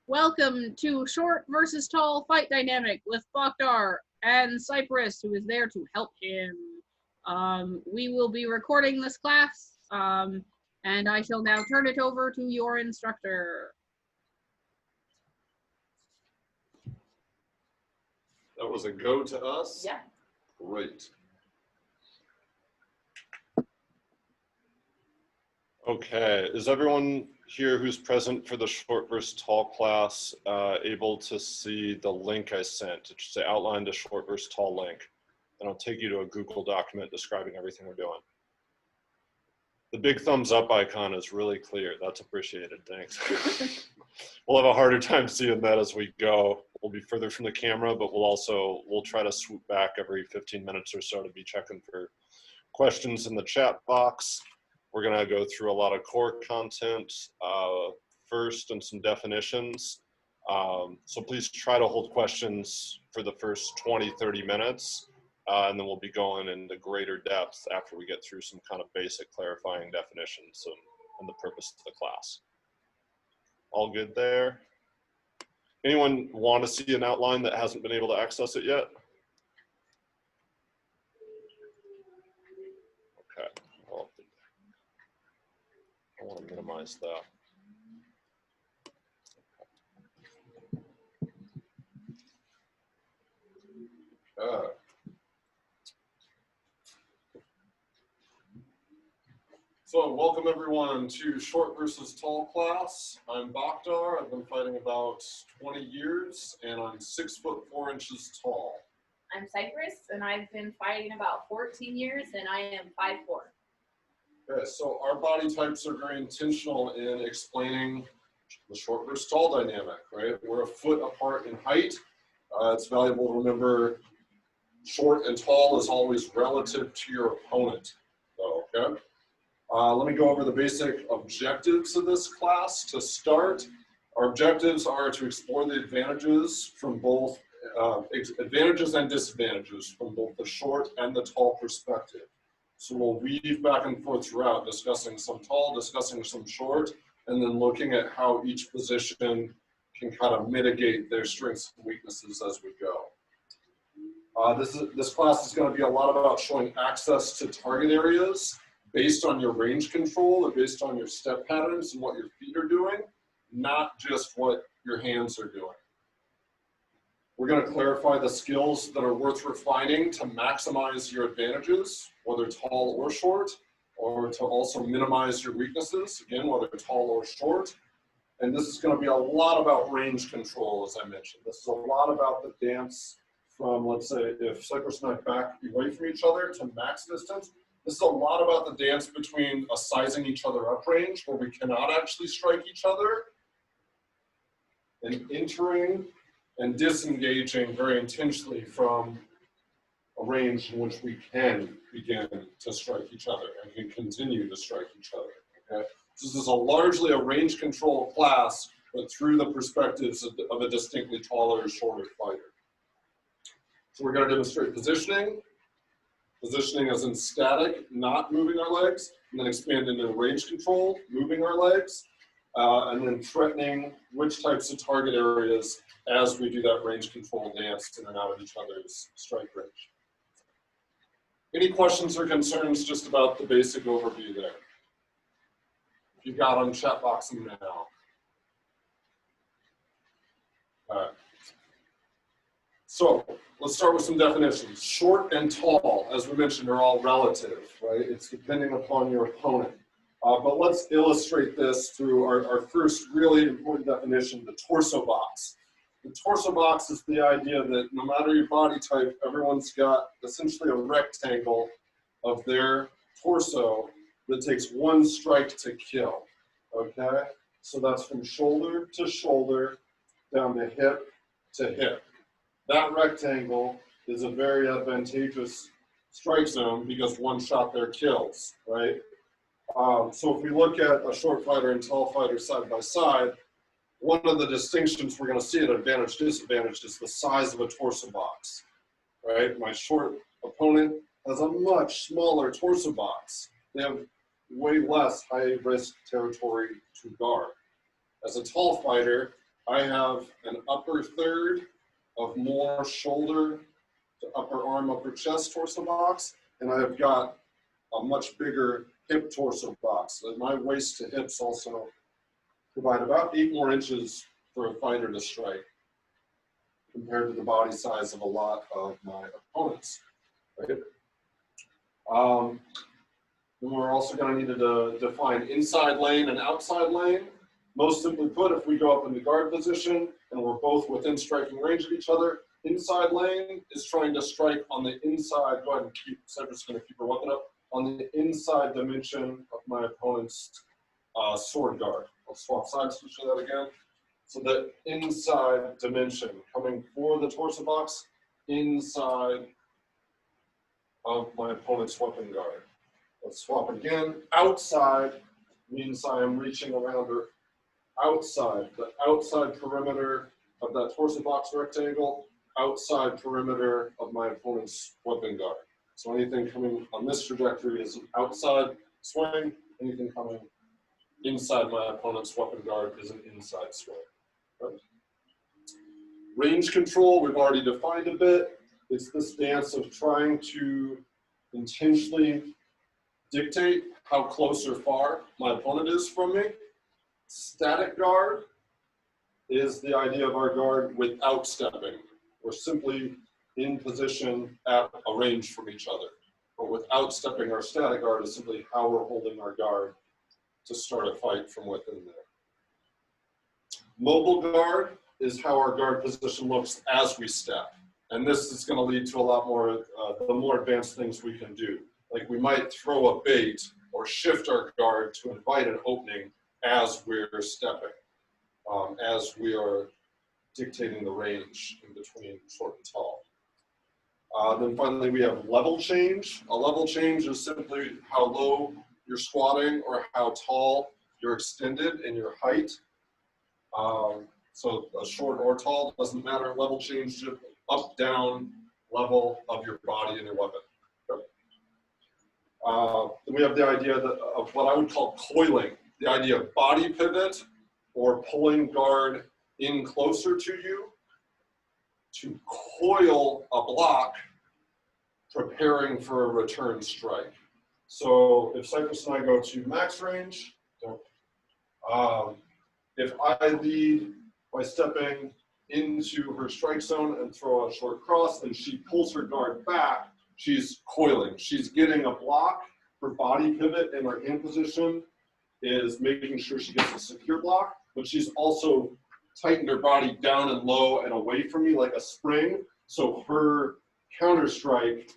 Welcome to Short versus Tall Fight Dynamic with Bhakdar and Sipris, who is there to help him. We will be recording this class, and I shall now turn it over to your instructor. That was a go to us? Yeah. Great. Okay, is everyone here who's present for the short versus tall class able to see the link I sent? It should say outline to short versus tall link. And I'll take you to a Google document describing everything we're doing. The big thumbs up icon is really clear. That's appreciated, thanks. We'll have a harder time seeing that as we go. We'll be further from the camera, but we'll try to swoop back every 15 minutes or so to be checking for questions in the chat box. We're gonna go through a lot of core content first and some definitions. So please try to hold questions for the first 20, 30 minutes. And then we'll be going into greater depth after we get through some kind of basic clarifying definitions and the purpose of the class. All good there? Anyone want to see an outline that hasn't been able to access it yet? Okay. I want to minimize that. Okay. So welcome everyone to Short versus Tall class. I'm Bhakdar. I've been fighting about 20 years and I'm 6'4" tall. I'm Sipris and I've been fighting about 14 years and I am 5'4". Okay, so our body types are very intentional in explaining the short versus tall dynamic, right? We're a foot apart in height. It's valuable to remember short and tall is always relative to your opponent. So, okay. Let me go over the basic objectives of this class. To start, our objectives are to explore the advantages from both, advantages and disadvantages from both the short and the tall perspective. So we'll weave back and forth throughout, discussing some tall, discussing some short, and then looking at how each position can kind of mitigate their strengths and weaknesses as we go. This class is going to be a lot about showing access to target areas based on your range control or based on your step patterns and what your feet are doing, not just what your hands are doing. We're going to clarify the skills that are worth refining to maximize your advantages, whether tall or short, or to also minimize your weaknesses, again, whether tall or short. And this is going to be a lot about range control, as I mentioned. This is a lot about the dance from, let's say, if Cypress and I back away from each other to max distance. This is a lot about the dance between a sizing each other up range, where we cannot actually strike each other, and entering and disengaging very intentionally from a range in which we can begin to strike each other and can continue to strike each other, okay? This is largely a range control class, but through the perspectives of a distinctly taller or shorter fighter. So we're going to demonstrate positioning. Positioning as in static, not moving our legs, and then expand into range control, moving our legs, and then threatening which types of target areas as we do that range control dance in and out of each other's strike range. Any questions or concerns just about the basic overview there? If you've got them, chat box them now. All right. So let's start with some definitions. Short and tall, as we mentioned, are all relative, right? It's depending upon your opponent. But let's illustrate this through our first really important definition, the torso box. The torso box is the idea that no matter your body type, everyone's got essentially a rectangle of their torso that takes one strike to kill, okay? So that's from shoulder to shoulder, down to hip. That rectangle is a very advantageous strike zone because one shot there kills, right? So if we look at a short fighter and tall fighter side by side, one of the distinctions we're going to see at advantage disadvantage is the size of a torso box, right? My short opponent has a much smaller torso box. They have way less high risk territory to guard. As a tall fighter, I have an upper third of more shoulder to upper arm, upper chest torso box, and I've got a much bigger hip torso box. And my waist to hips also provide about 8 more inches for a fighter to strike compared to the body size of a lot of my opponents. Right? Then we're also going to need to define inside lane and outside lane. Most simply put, if we go up in the guard position and we're both within striking range of each other, inside lane is trying to strike on the inside. Go ahead and keep, Sipris going to keep her weapon up, on the inside dimension of my opponent's sword guard. I'll swap sides to show that again. So the inside dimension coming for the torso box, inside of my opponent's weapon guard. Let's swap it again. Outside means I am reaching around her outside, the outside perimeter of that torso box rectangle, outside perimeter of my opponent's weapon guard. So anything coming on this trajectory is an outside swing, anything coming inside my opponent's weapon guard is an inside swing. Right? Range control, we've already defined a bit. It's this dance of trying to intentionally dictate how close or far my opponent is from me. Static guard is the idea of our guard without stepping. We're simply in position at a range from each other. But without stepping, our static guard is simply how we're holding our guard to start a fight from within there. Mobile guard is how our guard position looks as we step. And this is going to lead to a lot more, the more advanced things we can do. Like we might throw a bait or shift our guard to invite an opening as we're stepping, as we are dictating the range in between short and tall. Then finally, we have level change. A level change is simply how low you're squatting or how tall you're extended in your height. So a short or tall, doesn't matter. Level change, up, down, level of your body and your weapon. Then we have the idea of what I would call coiling, the idea of body pivot or pulling guard in closer to you to coil a block, preparing for a return strike. So if Sipris and I go to max range, if I lead by stepping into her strike zone and throw a short cross, and she pulls her guard back, she's coiling. She's getting a block. Her body pivot in her hand position is making sure she gets a secure block, but she's also tightened her body down and low and away from me like a spring. So her counter strike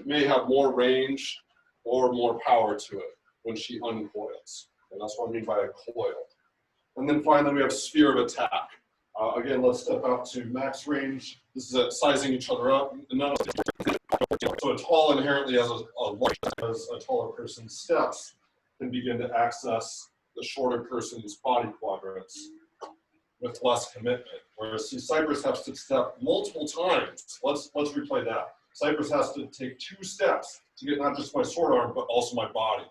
may have more range or more power to it when she uncoils. And that's what I mean by a coil. And then finally, we have sphere of attack. Again, let's step out to max range. This is at sizing each other up. So a tall inherently as a taller person's steps can begin to access the shorter person's body quadrants with less commitment. Whereas Sipris has to step multiple times. Let's replay that. Sipris has to take 2 steps to get not just my sword arm, but also my body.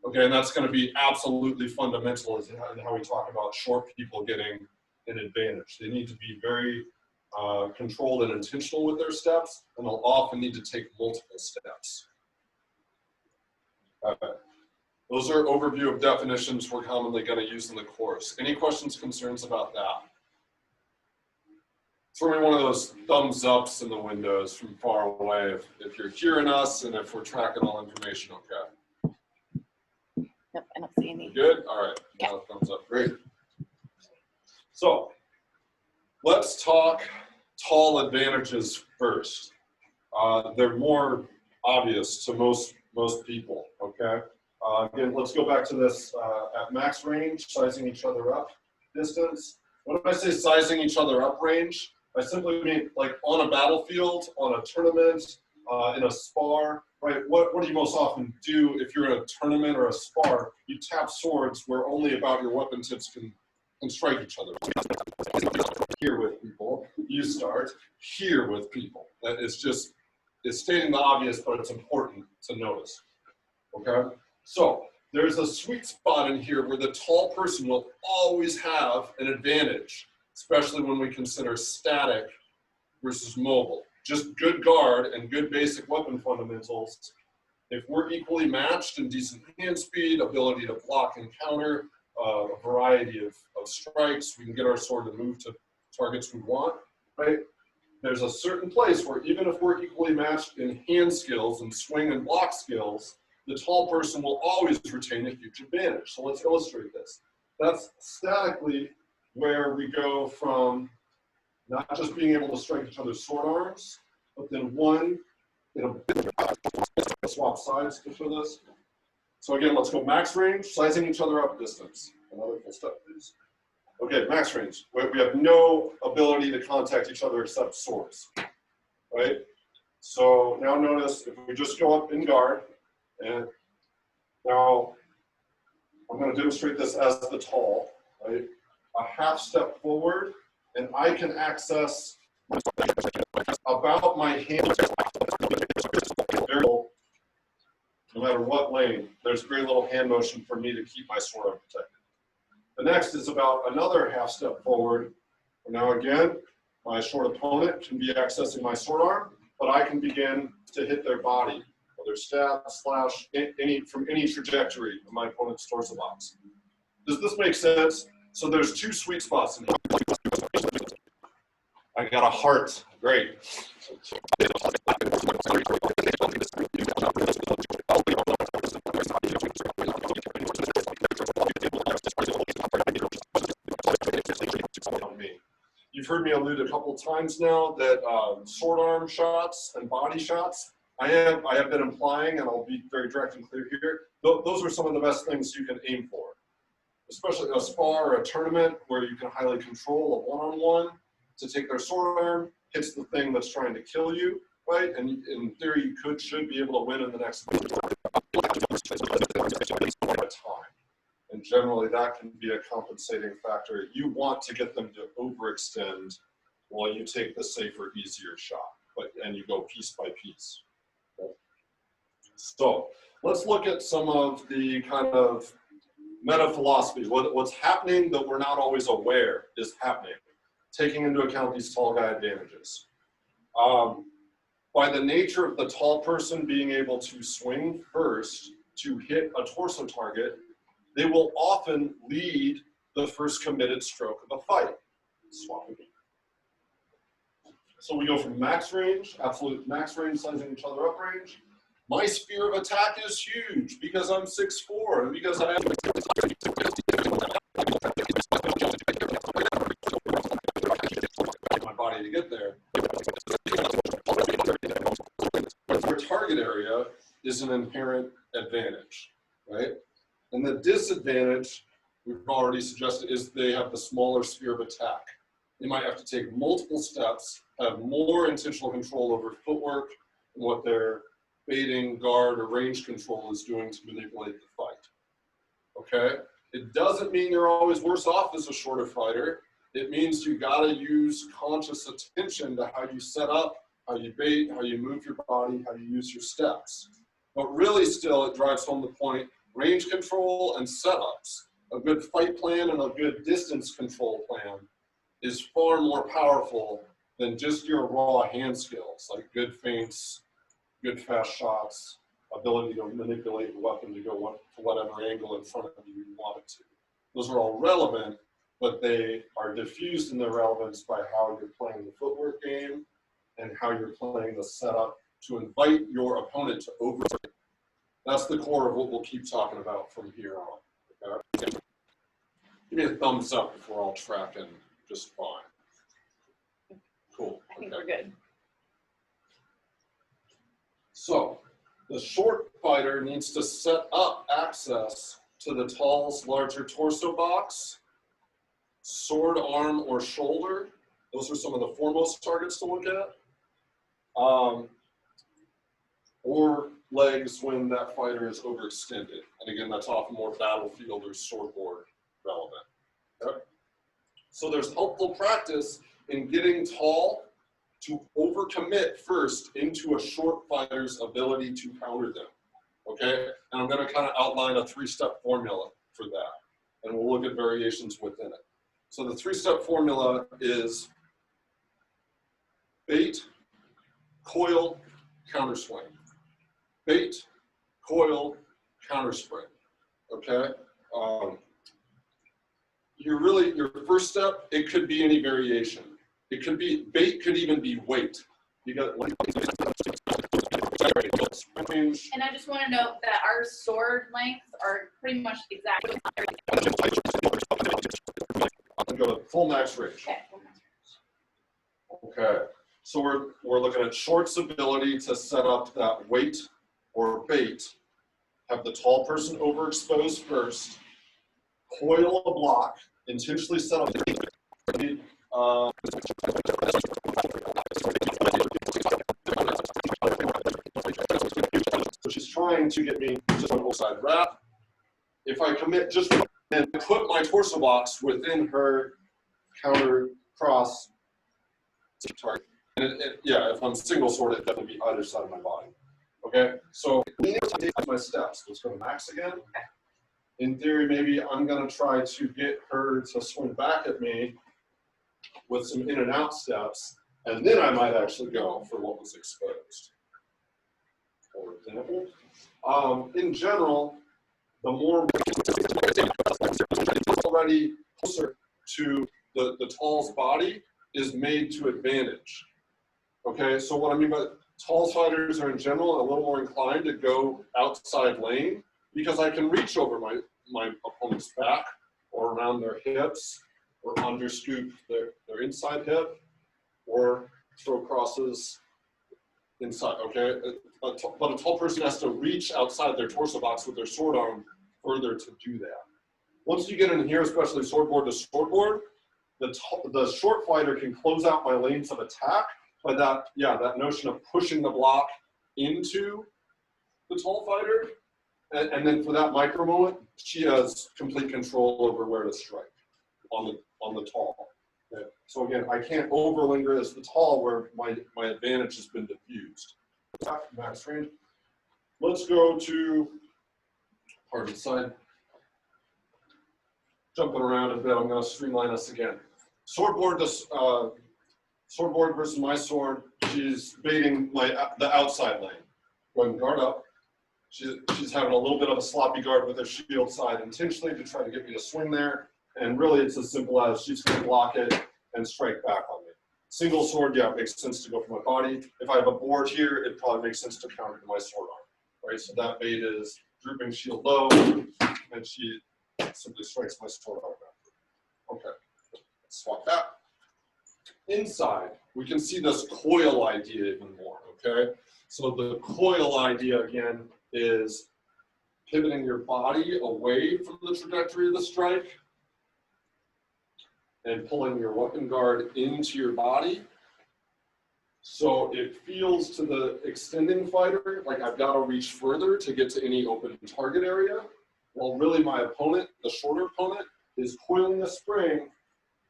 Okay, and that's going to be absolutely fundamental in how we talk about short people getting an advantage. They need to be very controlled and intentional with their steps, and they'll often need to take multiple steps. Those are overview of definitions we're commonly going to use in the course. Any questions, concerns about that? Throw me one of those thumbs ups in the windows from far away if you're hearing us and if we're tracking all information okay. Nope, I don't see any. Good? All right. Now thumbs up. Great. So let's talk tall advantages first. They're more obvious to most people, okay? Again, let's go back to this at max range, sizing each other up distance. When I say sizing each other up range, I simply mean like on a battlefield, on a tournament, in a spar, right? What do you most often do if you're in a tournament or a spar? You tap swords where only about your weapon tips can strike each other. Here with people, you start here with people. That is just, it's stating the obvious, but it's important to notice, okay? So there's a sweet spot in here where the tall person will always have an advantage especially when we consider static versus mobile. Just good guard and good basic weapon fundamentals. If we're equally matched in decent hand speed, ability to block and counter, a variety of strikes, we can get our sword to move to targets we want, right? There's a certain place where even if we're equally matched in hand skills and swing and block skills, the tall person will always retain a huge advantage. So let's illustrate this. That's statically where we go from not just being able to strike each other's sword arms, but then one, swap sides to show this. So again, let's go max range, sizing each other up distance. Another full step, please. Okay, max range. We have no ability to contact each other except swords, right? So now notice if we just go up in guard, and now I'm going to demonstrate this as the tall, right? A half step forward, and I can access about my hand, no matter what lane. There's very little hand motion for me to keep my sword arm protected. The next is about another half step forward. Now again, my short opponent can be accessing my sword arm, but I can begin to hit their body, whether stab, slash, from any trajectory of my opponent's torso box. Does this make sense? So there's two sweet spots in here. I got a heart. Great. You've heard me allude a couple of times now that sword arm shots and body shots, I have been implying, and I'll be very direct and clear here, those are some of the best things you can aim for. Especially a spar or a tournament where you can highly control a one-on-one to take their sword arm, hits the thing that's trying to kill you, right? And in theory, you should be able to win in the next time. And generally, that can be a compensating factor. You want to get them to overextend while you take the safer, easier shot, and you go piece by piece. Okay? So let's look at some of the kind of meta philosophy. What's happening that we're not always aware is happening, taking into account these tall guy advantages. By the nature of the tall person being able to swing first to hit a torso target, they will often lead the first committed stroke of the fight. Swap again. So we go from max range, absolute max range, sizing each other up range. My sphere of attack is huge because I'm 6'4", and because I have my body to get there. Your target area is an inherent advantage, right? And the disadvantage, we've already suggested, is they have the smaller sphere of attack. They might have to take multiple steps, have more intentional control over footwork and what their baiting, guard, or range control is doing to manipulate the fight. Okay? It doesn't mean you're always worse off as a shorter fighter. It means you gotta use conscious attention to how you set up, how you bait, how you move your body, how you use your steps. But really still, it drives home the point, range control and setups, a good fight plan and a good distance control plan is far more powerful than just your raw hand skills, like good feints, good fast shots, ability to manipulate the weapon to go to whatever angle in front of you you want it to. Those are all relevant, but they are diffused in their relevance by how you're playing the footwork game and how you're playing the setup to invite your opponent to overtake. That's the core of what we'll keep talking about from here on. Okay? Give me a thumbs up if we're all tracking just fine. Cool. I think we're good. So the short fighter needs to set up access to the tall's larger torso box, sword, arm, or shoulder. Those are some of the foremost targets to look at. Or legs when that fighter is overextended. And again, that's often more battlefield or swordboard relevant. Okay? So there's helpful practice in getting tall to overcommit first into a short fighter's ability to counter them. Okay? And I'm going to kind of outline a 3-step formula for that. And we'll look at variations within it. So the three-step formula is bait, coil, counter swing. Bait, coil, counter spring. Okay? Your first step, it could be any variation. It could be, bait could even be weight. You got And I just want to note that our sword lengths are pretty much exactly. go to full max range. Okay. Okay, so we're looking at Short's ability to set up that weight or bait, have the tall person overexposed first, coil a block, intentionally set up so she's trying to get me just on one side wrap. If I commit just and put my torso box within her counter cross target. And yeah, if I'm single sword, it definitely be either side of my body. Okay, so my steps. Let's go to max again. In theory, maybe I'm gonna try to get her to swing back at me with some in and out steps, and then I might actually go for what was exposed. For example, in general, the more already closer to the tall's body is made to advantage. Okay, so what I mean by tall fighters are in general a little more inclined to go outside lane because I can reach over my opponent's back or around their hips or underscoop their inside hip or throw crosses inside, okay? But a tall person has to reach outside their torso box with their sword arm further to do that. Once you get in here, especially swordboard to swordboard, the short fighter can close out my lanes of attack by that notion of pushing the block into the tall fighter. And then for that micro moment, she has complete control over where to strike on the tall. Okay. So again, I can't overlinger as the tall where my advantage has been diffused. Max range. Let's go to pardon side. Jumping around a bit, I'm going to streamline us again. Swordboard versus my sword. She's baiting the outside lane. Go ahead and guard up. She's having a little bit of a sloppy guard with her shield side intentionally to try to get me to swing there. And really, it's as simple as she's going to block it and strike back on me. Single sword, yeah, it makes sense to go for my body. If I have a board here, it probably makes sense to counter to my sword arm. Right? So that bait is drooping shield low, and she simply strikes my sword arm back. Okay, let's swap that. Inside, we can see this coil idea even more, okay? So the coil idea, again, is pivoting your body away from the trajectory of the strike and pulling your weapon guard into your body. So it feels to the extending fighter like I've got to reach further to get to any open target area, while really my opponent, the shorter opponent, is coiling a spring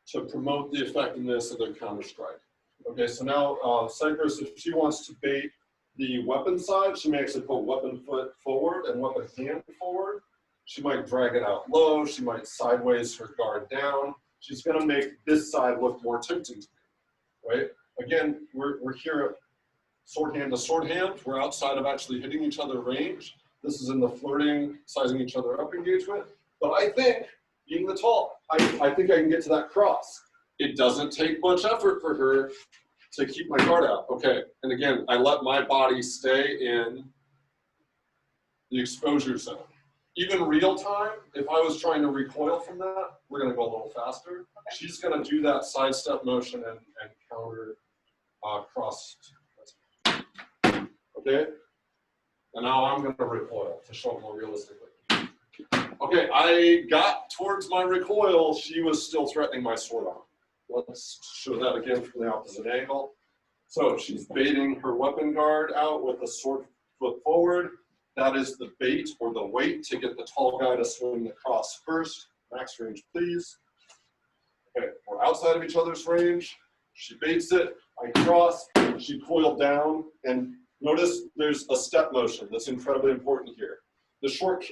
to promote the effectiveness of their counter strike. Okay, so now Sipris, if she wants to bait the weapon side, she may actually put weapon foot forward and weapon hand forward. She might drag it out low. She might sideways her guard down. She's going to make this side look more tempting to me, right? Again, we're here at sword hand to sword hand. We're outside of actually hitting each other range. This is in the flirting, sizing each other up engagement. But I think, being the tall, I think I can get to that cross. It doesn't take much effort for her to keep my guard out. Okay, and again, I let my body stay in the exposure zone. Even real time, if I was trying to recoil from that, we're gonna go a little faster. Okay. She's gonna do that sidestep motion and counter cross. Okay, and now I'm gonna recoil to show it more realistically. Okay, I got towards my recoil. She was still threatening my sword arm. Let's show that again from the opposite angle. So she's baiting her weapon guard out with the sword foot forward. That is the bait or the weight to get the tall guy to swing the cross first. Max range, please. Okay, we're outside of each other's range. She baits it, I cross, she coiled down, and notice there's a step motion that's incredibly important here. The short,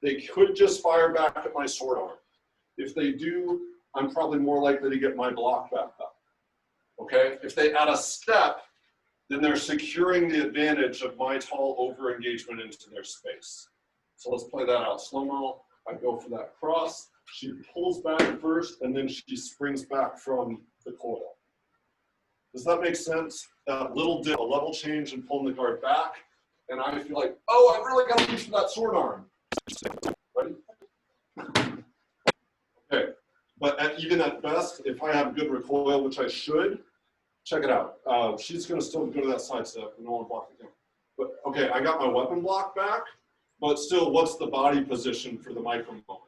they could just fire back at my sword arm. If they do, I'm probably more likely to get my block back up. Okay? If they add a step, then they're securing the advantage of my tall over engagement into their space. So let's play that out slow-mo. I go for that cross. She pulls back first, and then she springs back from the coil. Does that make sense? That little dip, a level change and pulling the guard back. And I feel like, oh, I really got to reach for that sword arm. Ready? Okay. But even at best, if I have good recoil, which I should, check it out. She's going to still go to that side step. No one blocked again. But okay, I got my weapon block back. But still, what's the body position for the micro moment?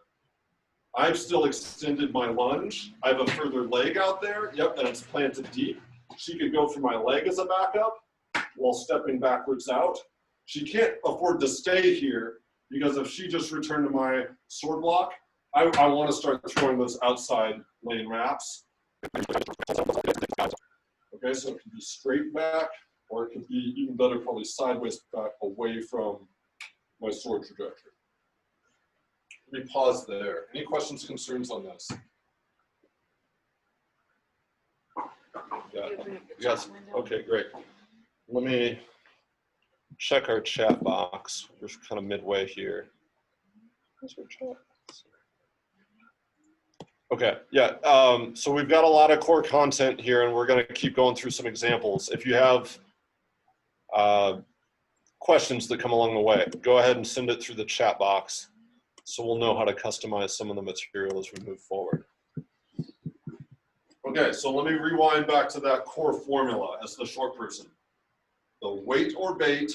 I've still extended my lunge. I have a further leg out there. Yep, and it's planted deep. She could go for my leg as a backup while stepping backwards out. She can't afford to stay here because if she just returned to my sword block, I want to start throwing those outside lane wraps. Okay, so it could be straight back, or it could be even better, probably sideways back away from my sword trajectory. Let me pause there. Any questions, concerns on this? Yeah. Yes. Okay, great. Let me check our chat box. We're kind of midway here. Where's our chat? Okay, yeah. So we've got a lot of core content here, and we're going to keep going through some examples. If you have questions that come along the way, go ahead and send it through the chat box so we'll know how to customize some of the material as we move forward. Okay, so let me rewind back to that core formula as the short person. The weight or bait,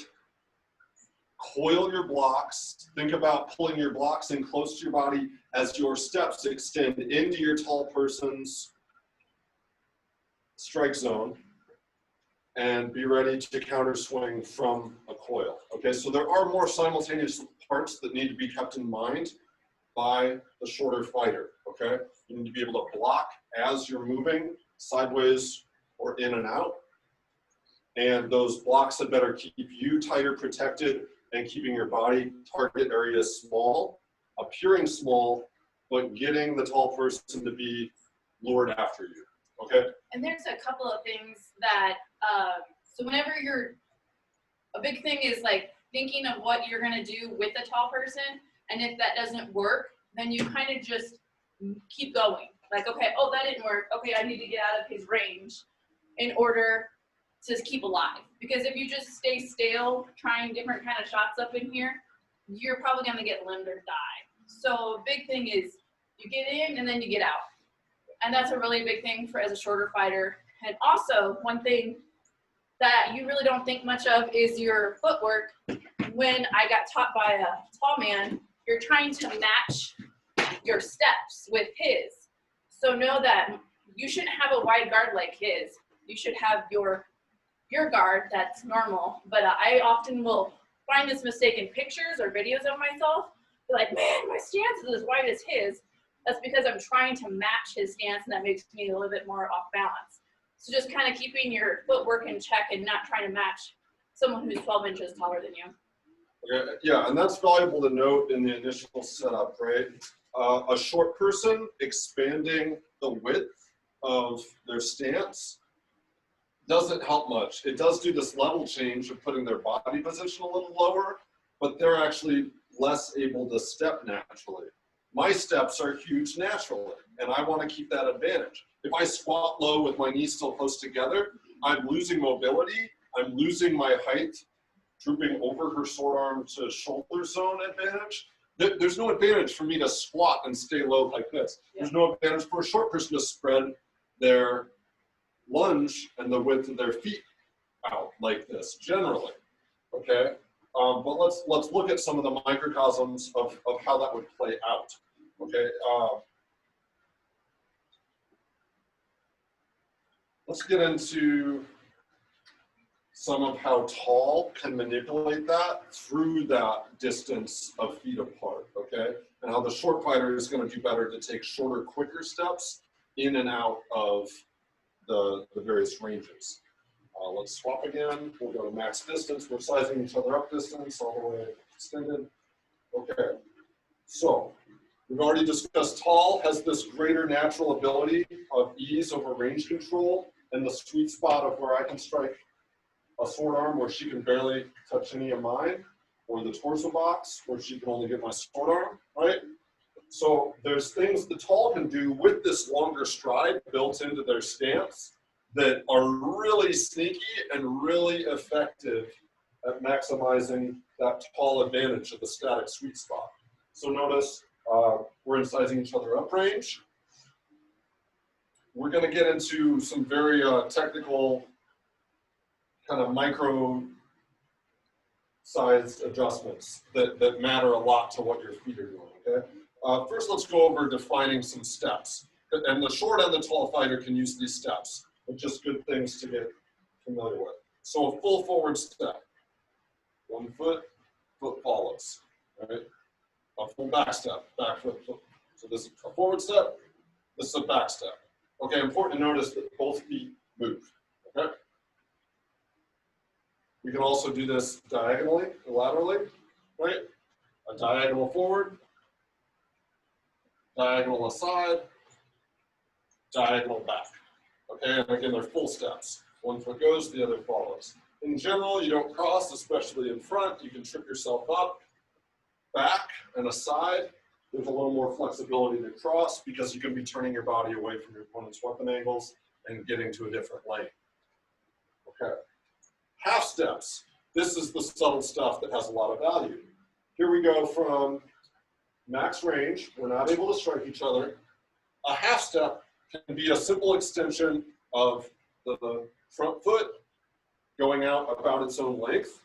coil your blocks, think about pulling your blocks in close to your body as your steps extend into your tall person's strike zone, and be ready to counter swing from a coil. Okay, so there are more simultaneous parts that need to be kept in mind by the shorter fighter, okay? You need to be able to block as you're moving sideways or in and out. And those blocks had better keep you tighter protected and keeping your body target area small, appearing small, but getting the tall person to be lured after you, okay? And there's a couple of things that, so whenever a big thing is like thinking of what you're gonna do with the tall person, and if that doesn't work, then you kind of just keep going. Like, okay, oh, that didn't work. Okay, I need to get out of his range in order to keep alive. Because if you just stay stale, trying different kind of shots up in here, you're probably gonna get limbed or die. So a big thing is you get in and then you get out. And that's a really big thing for as a shorter fighter. And also, one thing that you really don't think much of is your footwork. When I got taught by a tall man, you're trying to match your steps with his. So know that you shouldn't have a wide guard like his. You should have your guard that's normal. But I often will find this mistake in pictures or videos of myself. Be like, man, my stance is as wide as his. That's because I'm trying to match his stance, and that makes me a little bit more off balance. So just kind of keeping your footwork in check and not trying to match someone who's 12 inches taller than you. Yeah, and that's valuable to note in the initial setup, right? A short person expanding the width of their stance doesn't help much. It does do this level change of putting their body position a little lower, but they're actually less able to step naturally. My steps are huge naturally, and I want to keep that advantage. If I squat low with my knees still close together, I'm losing mobility, I'm losing my height, drooping over her sword arm to shoulder zone advantage. There's no advantage for me to squat and stay low like this. There's no advantage for a short person to spread their lunge and the width of their feet out like this, generally, okay? But let's look at some of the microcosms of how that would play out, okay? Let's get into some of how tall can manipulate that through that distance of feet apart, okay? And how the short fighter is going to do better to take shorter, quicker steps in and out of the various ranges. Let's swap again. We'll go to max distance. We're sizing each other up distance all the way extended. Okay, so We've already discussed tall has this greater natural ability of ease over range control and the sweet spot of where I can strike a sword arm where she can barely touch any of mine, or the torso box where she can only get my sword arm, right? So there's things the tall can do with this longer stride built into their stance that are really sneaky and really effective at maximizing that tall advantage of the static sweet spot. So notice we're incising each other up range. We're going to get into some very technical kind of micro size adjustments that matter a lot to what your feet are doing, okay? First, let's go over defining some steps. And the short and the tall fighter can use these steps, but just good things to get familiar with. So a full forward step. 1 foot, foot follows, right? A full back step, back foot, foot. So this is a forward step, this is a back step. Okay, important to notice that both feet move, okay? We can also do this diagonally, laterally, right? A diagonal forward, diagonal aside, diagonal back. Okay, and again, they're full steps. 1 foot goes, the other follows. In general, you don't cross, especially in front. You can trip yourself up. Back and aside, there's a little more flexibility to cross because you can be turning your body away from your opponent's weapon angles and getting to a different lane. Okay. Half steps. This is the subtle stuff that has a lot of value. Here we go from max range. We're not able to strike each other. A half step can be a simple extension of the front foot going out about its own length.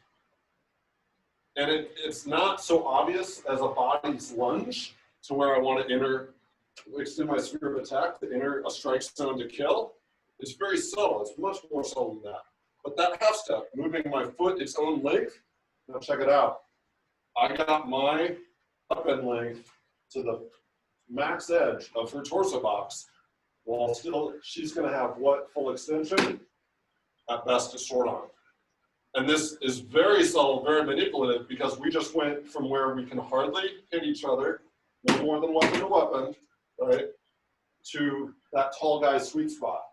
And it's not so obvious as a body's lunge to where I want to extend my sphere of attack to enter a strike zone to kill. It's very subtle. It's much more subtle than that. But that half step, moving my foot its own length, now check it out. I got my weapon length to the max edge of her torso box, while still she's going to have what full extension? At best a sword arm. And this is very subtle, very manipulative, because we just went from where we can hardly hit each other, no more than weapon to weapon, right, to that tall guy's sweet spot.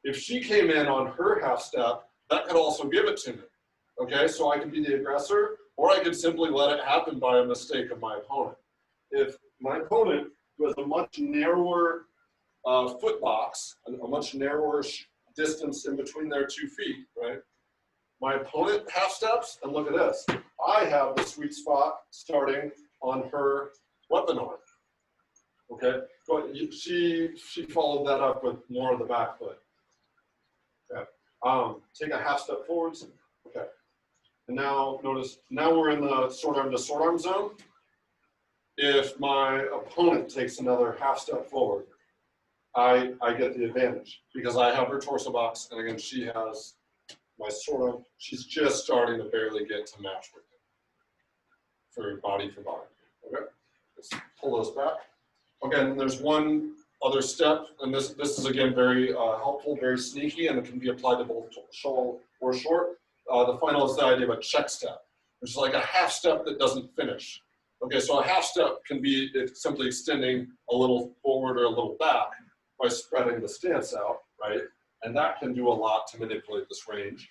If she came in on her half step, that could also give it to me. Okay, so I could be the aggressor, or I could simply let it happen by a mistake of my opponent. If my opponent, who has a much narrower foot box, a much narrower distance in between their 2 feet, right? My opponent half steps, and look at this. I have the sweet spot starting on her weapon arm. Okay, but she followed that up with more of the back foot. Okay, take a half step forwards. Okay, and now notice, now we're in the sword arm to sword arm zone. If my opponent takes another half step forward, I get the advantage because I have her torso box, and again, she has my sword arm. She's just starting to barely get to match with it for body. Okay, let's pull those back. Okay, and there's one other step, and this is again very helpful, very sneaky, and it can be applied to both tall or short. The final is the idea of a check step, which is like a half step that doesn't finish. Okay, so a half step can be simply extending a little forward or a little back by spreading the stance out, right? And that can do a lot to manipulate this range.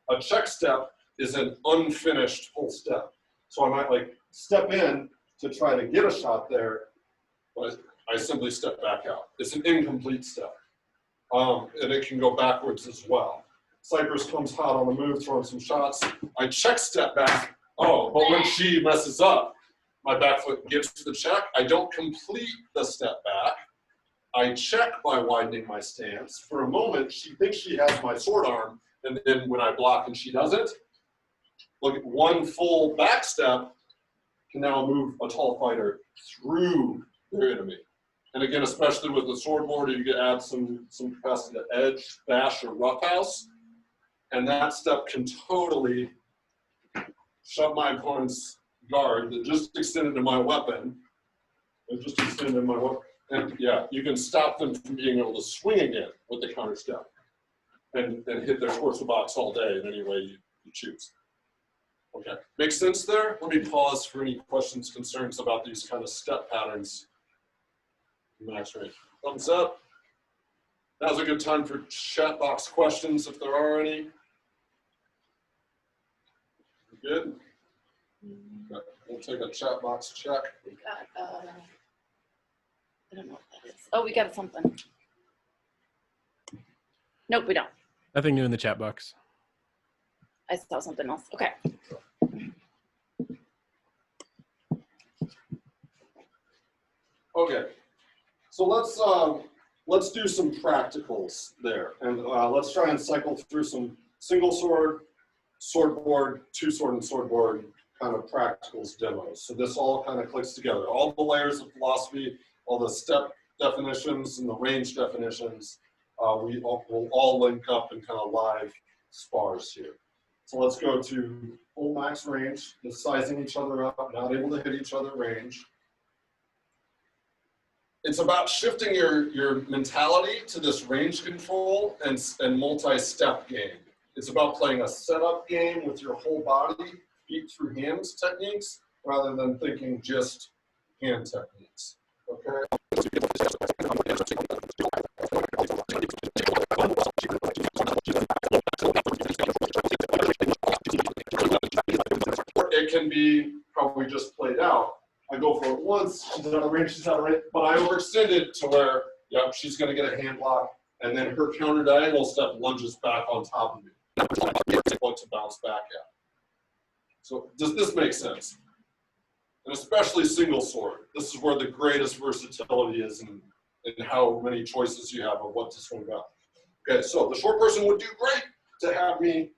A check step is an unfinished full step. So I might like step in to try to get a shot there, but I simply step back out. It's an incomplete step. And it can go backwards as well. Sipris comes hot on the move, throwing some shots. I check step back. Oh, but when she messes up, my back foot gets the check. I don't complete the step back. I check by widening my stance. For a moment, she thinks she has my sword arm, and then when I block and she doesn't, look at one full back step can now move a tall fighter through their enemy. And again, especially with the sword board, you can add some capacity to edge, bash, or roughhouse. And that step can totally shove my opponent's guard that just extended to my weapon. It just extended to my weapon. And yeah, you can stop them from being able to swing again with the counter step and hit their torso box all day in any way you choose. Okay, makes sense there? Let me pause for any questions, concerns about these kind of step patterns max range. Thumbs up. Now's a good time for chat box questions if there are any. Good? Okay. We'll take a chat box check. We got, I don't know what that is. Oh, we got something. Nope, we don't. Nothing new in the chat box. I saw something else. Okay. Okay, so let's do some practicals there, and let's try and cycle through some single sword, sword board, two sword, and sword board kind of practicals demos. So this all kind of clicks together. All the layers of philosophy, all the step definitions and the range definitions, will all link up in kind of live spars here. So let's go to full max range, just sizing each other up, not able to hit each other range. It's about shifting your mentality to this range control and multi-step game. It's about playing a setup game with your whole body, feet through hands techniques, rather than thinking just hand techniques, okay? It can be probably just played out. I go for it once, she's out of range, she's out of range, but I overextended to where, yep, she's gonna get a hand block, and then her counter diagonal step lunges back on top of me. What to bounce back at. So does this make sense? And especially single sword. This is where the greatest versatility is in how many choices you have of what to swing back. Okay, so the short person would do great to have me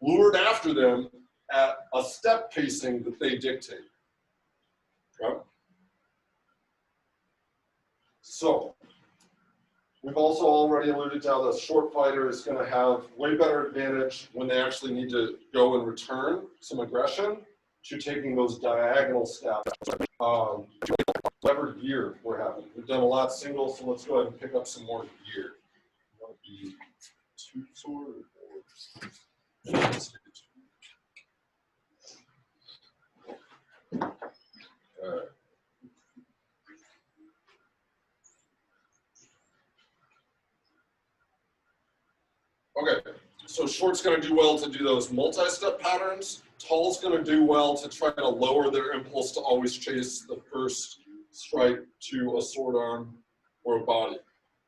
lured after them at a step pacing that they dictate. Okay. So we've also already alluded to how the short fighter is going to have way better advantage when they actually need to go and return some aggression to taking those diagonal steps. Whatever gear we're having. We've done a lot single, so let's go ahead and pick up some more gear. That would be two sword or Okay, so short's going to do well to do those multi-step patterns. Tall's going to do well to try to lower their impulse to always chase the first strike to a sword arm or a body,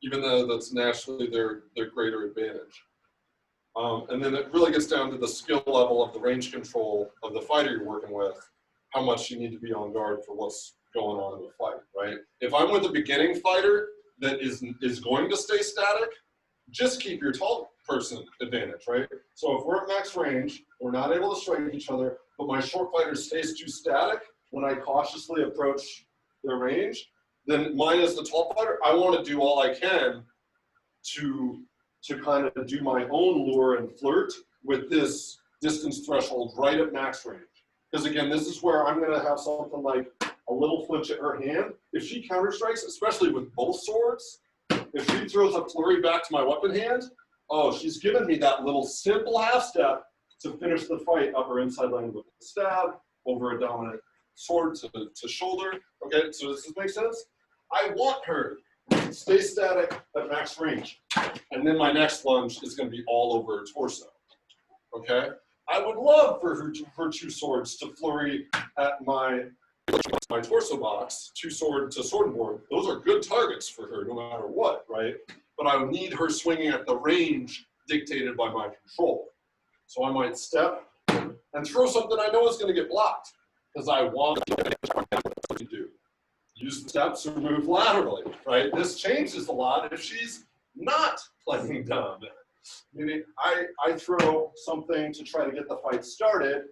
even though that's naturally their greater advantage. And then it really gets down to the skill level of the range control of the fighter you're working with, how much you need to be on guard for what's going on in the fight, right? If I'm with a beginning fighter that is going to stay static, just keep your tall person advantage, right? So if we're at max range, we're not able to strike each other, but my short fighter stays too static when I cautiously approach their range, then mine as the tall fighter, I want to do all I can to kind of do my own lure and flirt with this distance threshold right at max range. Because again, this is where I'm going to have something like a little flinch at her hand. If she counter strikes, especially with both swords, if she throws a flurry back to my weapon hand, oh, she's given me that little simple half step to finish the fight upper inside lane with a stab over a dominant sword to shoulder. Okay, so does this make sense? I want her to stay static at max range. And then my next lunge is going to be all over her torso. Okay? I would love for her two swords to flurry at my torso box, two sword to sword board. Those are good targets for her no matter what, right? But I would need her swinging at the range dictated by my control. So I might step and throw something I know is going to get blocked because I want to do. Use the steps or move laterally, right? This changes a lot if she's not playing dumb. Meaning I throw something to try to get the fight started,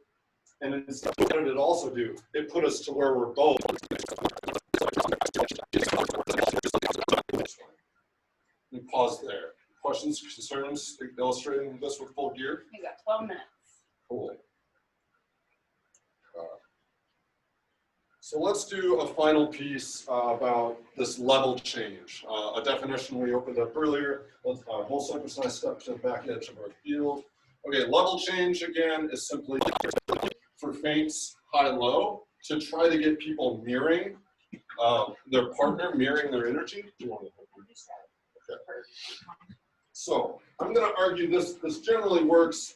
and instead, what did it also do? It put us to where we're both. Let me pause there. Questions, concerns, illustrating this with full gear? You got 12 minutes. Cool. So let's do a final piece about this level change. A definition we opened up earlier. Whole side-by-side step to the back edge of our field. Okay, level change again is simply for feints high-low to try to get people mirroring their partner mirroring their energy. Do you want to? Okay. So I'm going to argue this generally works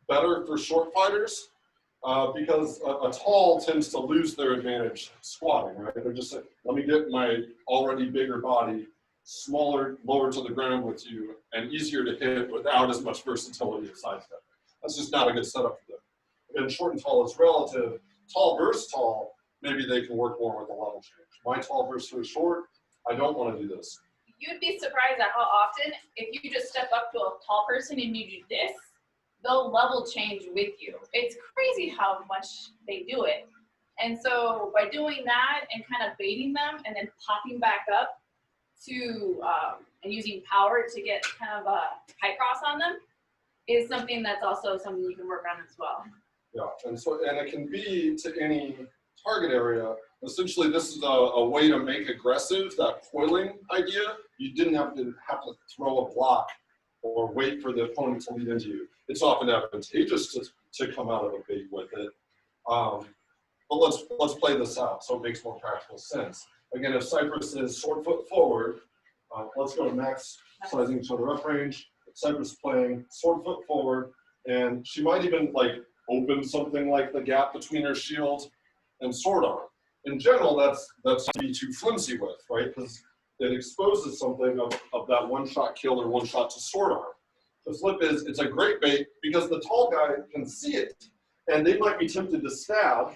better for short fighters because a tall tends to lose their advantage squatting, right? They're just like, let me get my already bigger body smaller, lower to the ground with you, and easier to hit without as much versatility of sidestep. That's just not a good setup for them. Again, short and tall is relative. Tall versus tall, maybe they can work more with a level change. My tall versus short, I don't want to do this. You'd be surprised at how often, if you just step up to a tall person and you do this, they'll level change with you. It's crazy how much they do it. And so by doing that and kind of baiting them and then popping back up to, and using power to get kind of a high cross on them is something that's also something you can work on as well. Yeah, and it can be to any target area. Essentially, this is a way to make aggressive that coiling idea. You didn't have to throw a block or wait for the opponent to lead into you. It's often advantageous to come out of a bait with it. But let's play this out so it makes more practical sense. Again, if Sipris is sword foot forward, let's go to max sizing each other up range. Sipris playing sword foot forward, and she might even like open something like the gap between her shield and sword arm. In general, that's to be too flimsy with, right? Because it exposes something of that one-shot kill or one-shot to sword arm. The flip is, it's a great bait because the tall guy can see it, and they might be tempted to stab,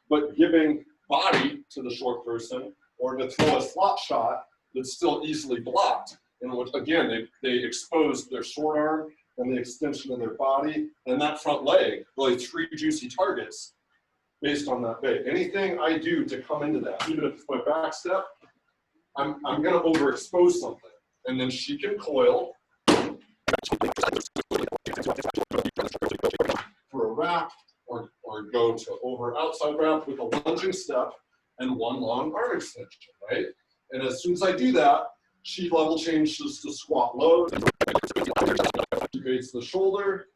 but giving body to the short person or to throw a slot shot that's still easily blocked, in which, again, they expose their sword arm and the extension of their body and that front leg, really 3 juicy targets based on that bait. Anything I do to come into that, even if it's my back step, I'm going to overexpose something. And then she can coil for a wrap or go to over outside wrap with a lunging step and one long arm extension, right? And as soon as I do that, she level changes to squat low. She baits the shoulder.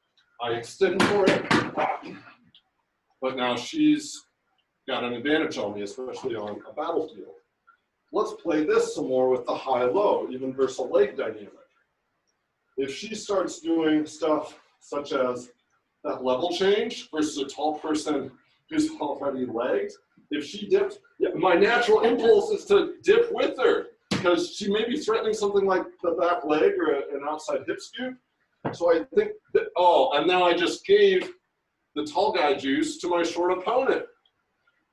I extend for it. But now she's got an advantage on me, especially on a battlefield. Let's play this some more with the high-low, even versus a leg dynamic. If she starts doing stuff such as that level change versus a tall person who's already legged, if she dips, my natural impulse is to dip with her because she may be threatening something like the back leg or an outside hip scoop. So I think that, and now I just gave the tall guy juice to my short opponent,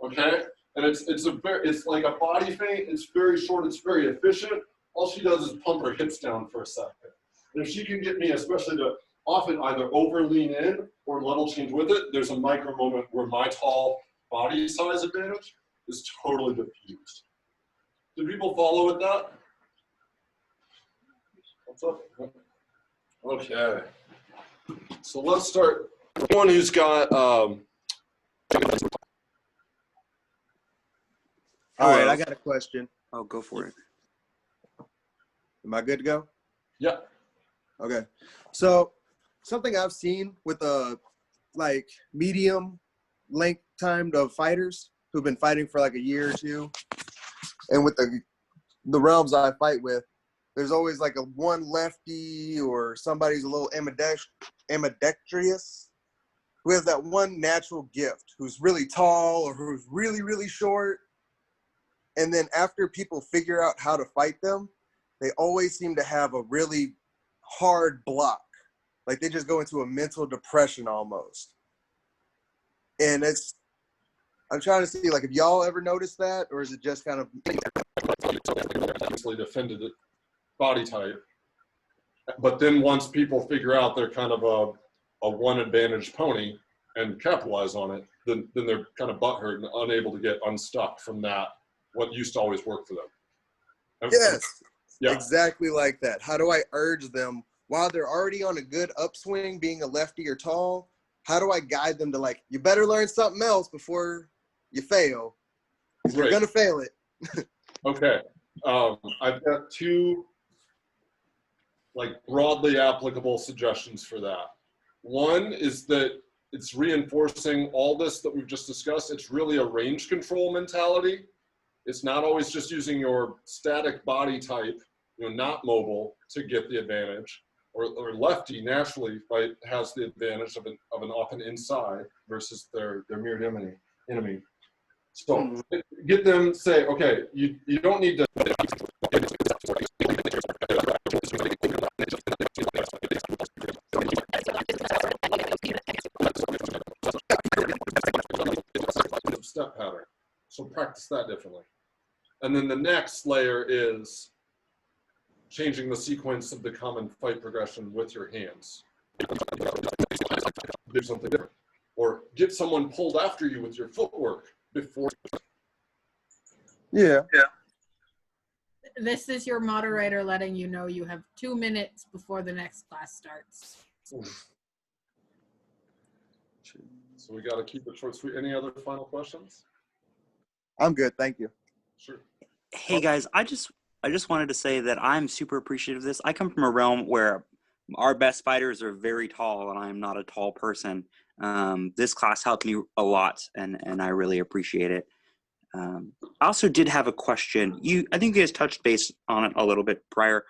okay? And it's like a body feint. It's very short. It's very efficient. All she does is pump her hips down for a second. And if she can get me, especially to often either over lean in or level change with it, there's a micro moment where my tall body size advantage is totally diffused. Do people follow with that? What's up? Okay. So let's start. One who's got All right, I got a question. Oh, go for it. Am I good to go? Yeah. Okay. So something I've seen with like medium length timed of fighters who've been fighting for like a year or two, and with the realms I fight with, there's always like a one lefty or somebody's a little ambidextrous who has that one natural gift, who's really tall or who's really, really short. And then after people figure out how to fight them, they always seem to have a really hard block. Like they just go into a mental depression almost. And I'm trying to see, like, if y'all ever noticed that, or is it just kind of... defended it, body type. But then once people figure out they're kind of a one advantage pony and capitalize on it, then they're kind of butthurt and unable to get unstuck from that, what used to always work for them. Yes, yeah. Exactly like that. How do I urge them, while they're already on a good upswing, being a lefty or tall, how do I guide them to, like, you better learn something else before you fail? You're going to fail it. Okay. I've got 2 like broadly applicable suggestions for that. One is that it's reinforcing all this that we've just discussed. It's really a range control mentality. It's not always just using your static body type, not mobile, to get the advantage. Or lefty naturally has the advantage of an often inside versus their mirrored enemy. So get them say, okay, you don't need to. Step pattern. So practice that differently. And then the next layer is changing the sequence of the common fight progression with your hands. Do something different. Or get someone pulled after you with your footwork before. Yeah. This is your moderator letting you know you have 2 minutes before the next class starts. So we got to keep it short, sweet. Any other final questions? I'm good. Thank you. Sure. Hey guys, I just wanted to say that I'm super appreciative of this. I come from a realm where our best fighters are very tall, and I'm not a tall person. This class helped me a lot, and I really appreciate it. I also did have a question. I think you guys touched base on it a little bit prior,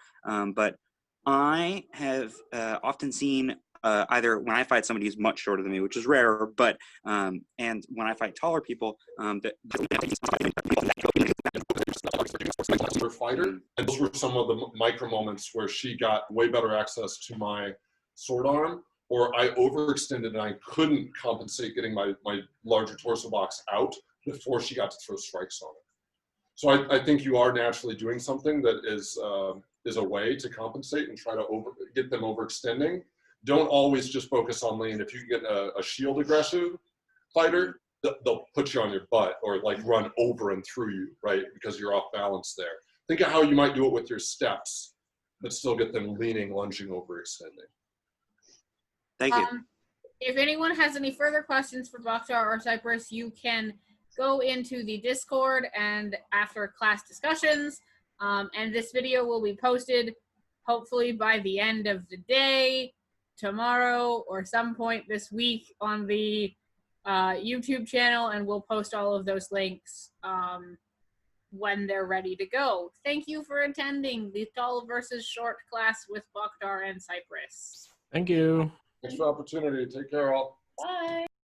but I have often seen either when I fight somebody who's much shorter than me, which is rare, but and when I fight taller people, fighter, and those were some of the micro moments where she got way better access to my sword arm, or I overextended and I couldn't compensate getting my larger torso box out before she got to throw strikes on it. So I think you are naturally doing something that is a way to compensate and try to get them overextending. Don't always just focus on lean. If you get a shield aggressive fighter, they'll put you on your butt or like run over and through you, right? Because you're off balance there. Think of how you might do it with your steps, but still get them leaning, lunging, overextending. thank you. If anyone has any further questions for Bhakdar or Sipris, you can go into the Discord and after class discussions, and this video will be posted hopefully by the end of the day, tomorrow, or some point this week on the YouTube channel, and we'll post all of those links when they're ready to go. Thank you for attending the tall versus short class with Bhakdar and Sipris. Thank you. Thanks for the opportunity. Take care, all. Bye.